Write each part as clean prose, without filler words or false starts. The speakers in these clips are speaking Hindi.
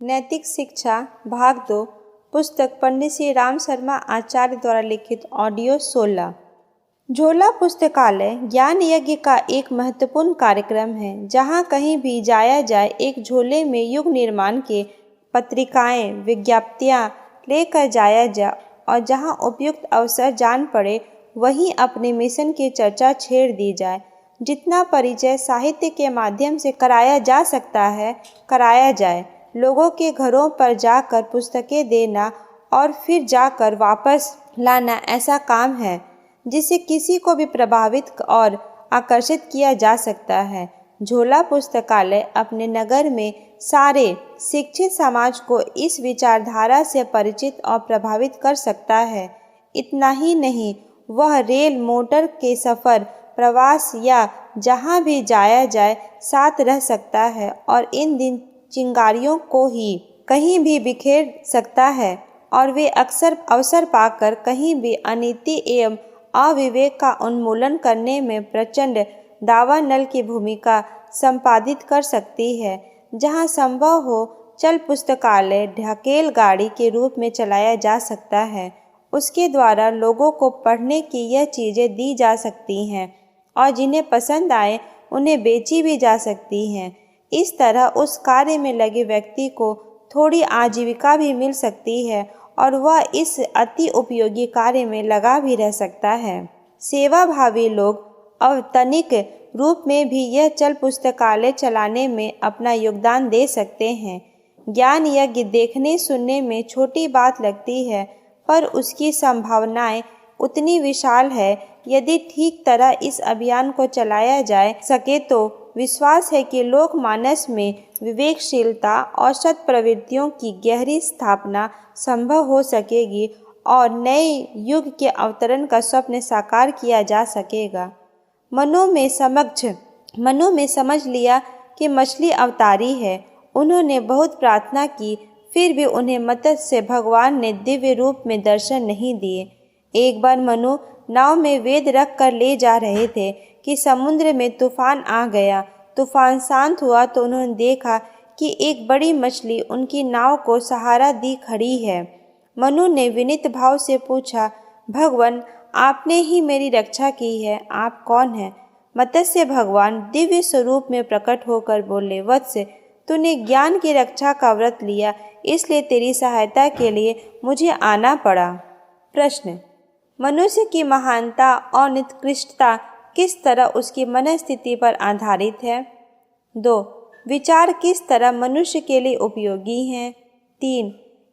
नैतिक शिक्षा भाग 2 पुस्तक पंडित श्री राम शर्मा आचार्य द्वारा लिखित ऑडियो 16। झोला पुस्तकालय ज्ञान यज्ञ का एक महत्वपूर्ण कार्यक्रम है जहाँ कहीं भी जाया जाए एक झोले में युग निर्माण के पत्रिकाएं विज्ञप्तियाँ लेकर जाया जाए और जहाँ उपयुक्त अवसर जान पड़े वहीं अपने मिशन की चर्चा छेड़ दी जाए। जितना परिचय साहित्य के माध्यम से कराया जा सकता है कराया जाए। लोगों के घरों पर जाकर पुस्तकें देना और फिर जाकर वापस लाना ऐसा काम है जिससे किसी को भी प्रभावित और आकर्षित किया जा सकता है। झोला पुस्तकालय अपने नगर में सारे शिक्षित समाज को इस विचारधारा से परिचित और प्रभावित कर सकता है। इतना ही नहीं, वह रेल मोटर के सफ़र प्रवास या जहाँ भी जाया जाए साथ रह सकता है और इन दिन चिंगारियों को ही कहीं भी बिखेर सकता है और वे अक्सर अवसर पाकर कहीं भी अनीति एवं अविवेक का उन्मूलन करने में प्रचंड दावानल की भूमिका संपादित कर सकती है। जहाँ संभव हो चल पुस्तकालय ढकेल गाड़ी के रूप में चलाया जा सकता है। उसके द्वारा लोगों को पढ़ने की यह चीज़ें दी जा सकती हैं और जिन्हें पसंद आए उन्हें बेची भी जा सकती हैं। इस तरह उस कार्य में लगे व्यक्ति को थोड़ी आजीविका भी मिल सकती है और वह इस अति उपयोगी कार्य में लगा भी रह सकता है। सेवाभावी लोग अवतनिक रूप में भी यह चल पुस्तकालय चलाने में अपना योगदान दे सकते हैं। ज्ञान यज्ञ देखने सुनने में छोटी बात लगती है पर उसकी संभावनाएं उतनी विशाल है। यदि ठीक तरह इस अभियान को चलाया जाए सके तो विश्वास है कि लोकमानस में विवेकशीलता और सत् प्रवृत्तियों की गहरी स्थापना संभव हो सकेगी और नए युग के अवतरण का स्वप्न साकार किया जा सकेगा। मनों में समझ लिया कि मछली अवतारी है। उन्होंने बहुत प्रार्थना की, फिर भी उन्हें मत्स्य भगवान ने दिव्य रूप में दर्शन नहीं दिए। एक बार मनु नाव में वेद रख कर ले जा रहे थे कि समुद्र में तूफान आ गया। तूफान शांत हुआ तो उन्होंने देखा कि एक बड़ी मछली उनकी नाव को सहारा दी खड़ी है। मनु ने विनीत भाव से पूछा, भगवान आपने ही मेरी रक्षा की है, आप कौन हैं? मत्स्य भगवान दिव्य स्वरूप में प्रकट होकर बोले, वत्स तूने ज्ञान की रक्षा का व्रत लिया, इसलिए तेरी सहायता के लिए मुझे आना पड़ा। प्रश्न, मनुष्य की महानता और निकृष्टता किस तरह उसकी मनस्थिति पर आधारित है? 2. विचार किस तरह मनुष्य के लिए उपयोगी हैं? 3.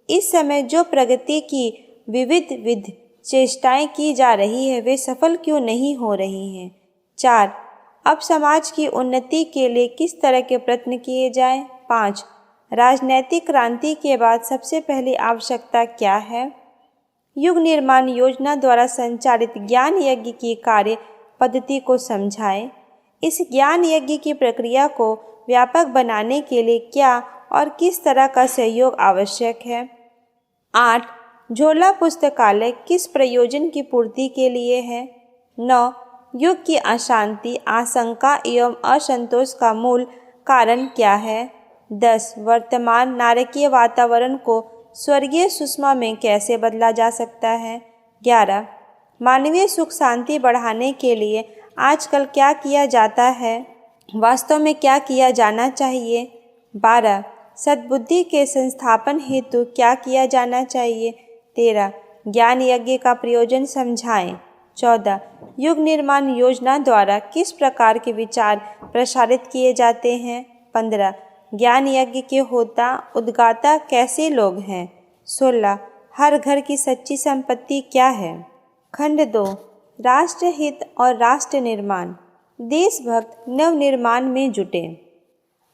इस समय जो प्रगति की विविध चेष्टाएं की जा रही है वे सफल क्यों नहीं हो रही हैं? 4. अब समाज की उन्नति के लिए किस तरह के प्रयत्न किए जाएं? 5. राजनैतिक क्रांति के बाद सबसे पहली आवश्यकता क्या है? युग निर्माण योजना द्वारा संचालित ज्ञान यज्ञ की कार्य पद्धति को समझाएं। इस ज्ञान यज्ञ की प्रक्रिया को व्यापक बनाने के लिए क्या और किस तरह का सहयोग आवश्यक है? 8. झोला पुस्तकालय किस प्रयोजन की पूर्ति के लिए है? 9. युग की अशांति, आशंका एवं असंतोष का मूल कारण क्या है? 10. वर्तमान नारकीय वातावरण को स्वर्गीय सुषमा में कैसे बदला जा सकता है? 11. मानवीय सुख शांति बढ़ाने के लिए आजकल क्या किया जाता है? वास्तव में क्या किया जाना चाहिए? 12. सद्बुद्धि के संस्थापन हेतु क्या किया जाना चाहिए? 13. ज्ञान यज्ञ का प्रयोजन समझाएं। 14. युग निर्माण योजना द्वारा किस प्रकार के विचार प्रसारित किए जाते हैं? 15. ज्ञान यज्ञ के होता उद्गाता कैसे लोग हैं? 16. हर घर की सच्ची संपत्ति क्या है? खंड 2 राष्ट्रहित और राष्ट्र निर्माण। देशभक्त नवनिर्माण में जुटे।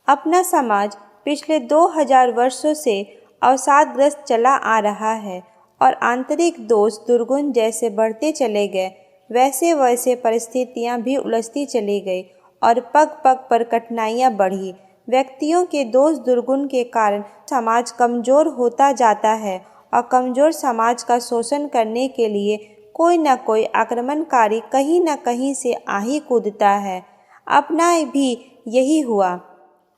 अपना समाज पिछले 2000 वर्षों से अवसादग्रस्त चला आ रहा है और आंतरिक दोष दुर्गुण जैसे बढ़ते चले गए वैसे वैसे परिस्थितियां भी उलझती चली गई और पग पग पर कठिनाइयां बढ़ी। व्यक्तियों के दोष दुर्गुण के कारण समाज कमज़ोर होता जाता है और कमज़ोर समाज का शोषण करने के लिए कोई न कोई आक्रमणकारी कहीं न कहीं से आ ही कूदता है। अपना भी यही हुआ।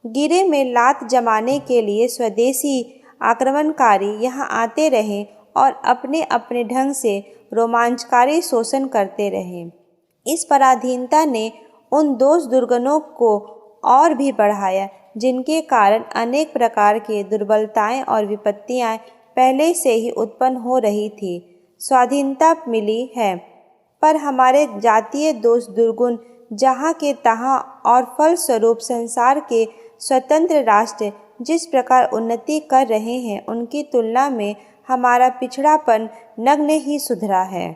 गिरे में लात जमाने के लिए स्वदेशी आक्रमणकारी यहाँ आते रहे और अपने अपने ढंग से रोमांचकारी शोषण करते रहे। इस पराधीनता ने उन दोष दुर्गुणों को और भी बढ़ाया जिनके कारण अनेक प्रकार के दुर्बलताएं और विपत्तियां पहले से ही उत्पन्न हो रही थी। स्वाधीनता मिली है पर हमारे जातीय दोष दुर्गुण जहाँ के तहाँ और फलस्वरूप संसार के स्वतंत्र राष्ट्र जिस प्रकार उन्नति कर रहे हैं उनकी तुलना में हमारा पिछड़ापन नग्न ही सुधरा है।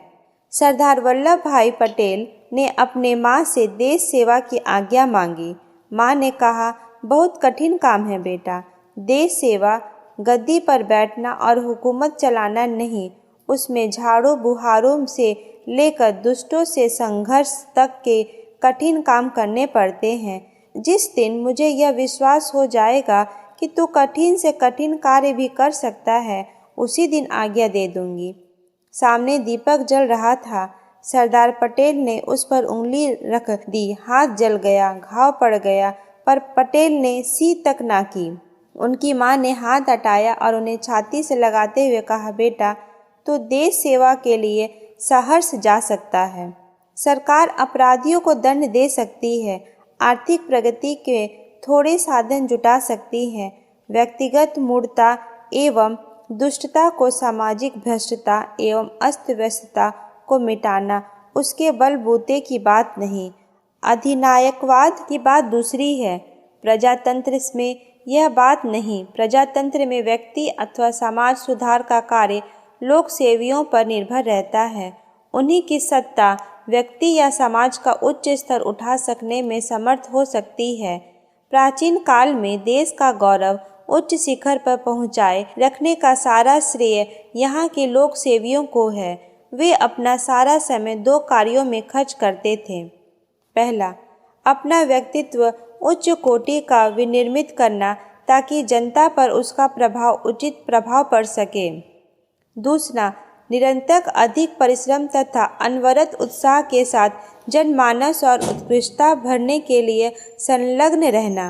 सरदार वल्लभ भाई पटेल ने अपने माँ से देश सेवा की आज्ञा मांगी। माँ ने कहा, बहुत कठिन काम है बेटा, देश सेवा गद्दी पर बैठना और हुकूमत चलाना नहीं, उसमें झाड़ू बुहारों से लेकर दुष्टों से संघर्ष तक के कठिन काम करने पड़ते हैं। जिस दिन मुझे यह विश्वास हो जाएगा कि तू कठिन से कठिन कार्य भी कर सकता है, उसी दिन आज्ञा दे दूंगी। सामने दीपक जल रहा था। सरदार पटेल ने उस पर उंगली रख दी। हाथ जल गया, घाव पड़ गया, पर पटेल ने सी तक ना की। उनकी माँ ने हाथ हटाया और उन्हें छाती से लगाते हुए कहा, बेटा तू देश सेवा के लिए सहर्ष जा सकता है। सरकार अपराधियों को दंड दे सकती है, आर्थिक प्रगति के थोड़े साधन जुटा सकती है, व्यक्तिगत मूढ़ता एवं दुष्टता को, सामाजिक भ्रष्टता एवं अस्त व्यस्तता को मिटाना उसके बलबूते की बात नहीं। अधिनायकवाद की बात दूसरी है। प्रजातंत्र में यह बात नहीं। प्रजातंत्र में व्यक्ति अथवा समाज सुधार का कार्य लोक सेवियों पर निर्भर रहता है। उन्हीं की सत्ता व्यक्ति या समाज का उच्च स्तर उठा सकने में समर्थ हो सकती है। प्राचीन काल में देश का गौरव उच्च शिखर पर पहुंचाए रखने का सारा श्रेय यहाँ के लोक सेवियों को है। वे अपना सारा समय दो कार्यों में खर्च करते थे। पहला, अपना व्यक्तित्व उच्च कोटि का विनिर्मित करना ताकि जनता पर उसका उचित प्रभाव पड़ सके। दूसरा, निरंतर अधिक परिश्रम तथा अनवरत उत्साह के साथ जनमानस और उत्कृष्टता भरने के लिए संलग्न रहना।